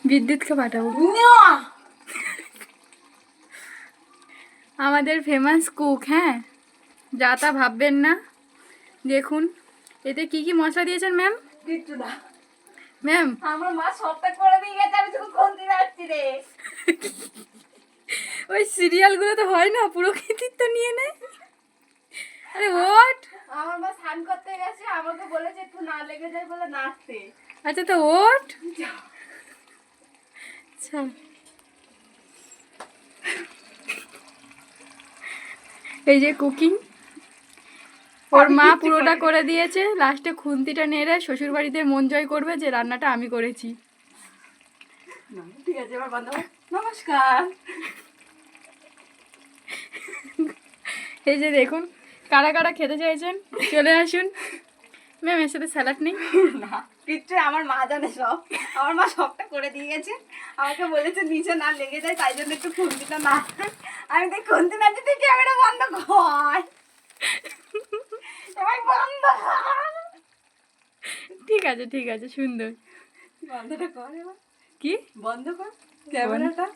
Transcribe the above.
বিদ্যুৎকে পাঠাবো। আমাদের famous cook, হ্যাঁ, যা তা ভাববেন না। দেখুন এতে কি কি মশলা দিয়েছেন ম্যাম? কিচ্ছু না ম্যাম, আমার মা সবটা করে দিয়ে গেছে, আমি শুধু খুন্তি যাচ্ছি রে। ওই সিরিয়ালগুলো তো হয় না, পুরো কৃতিত্ব নিয়ে নেয়। আরে ওঠ। আমার মা স্নান করতে গেছে, আমাকে বলেছে একটু না লেগে যায় বলে নাচতে। আচ্ছা তো ওঠ। আচ্ছা এই যে কুকিং ওর মা পুরোটা করে দিয়েছে, লাস্টে খুন্তিটা নেড়ে শ্বশুর বাড়িতে মন জয় করবে যে রান্নাটা আমি করেছি। ঠিক আছে, এবার বন্ধ কর। নমস্কার। এই যে দেখুন কারা কারা খেতে চাইছেন চলে আসুন। ম্যাম এর সাথে স্যালাড নেই? না কিচ্ছু, আমার মা জানে সব। আমার মা সবটা করে দিয়ে গেছে, আমাকে বলেছে নিচে না লেগে যায় তাই জন্য একটু খুন্তিটা না। আমি তো খুন্তি না দিতে ক্যামেরা বন্ধ কর, এবার বন্ধ কর। ঠিক আছে ঠিক আছে, সুন্দর। বন্ধটা কর এবার, কি বন্ধ কর ক্যামেরাটা।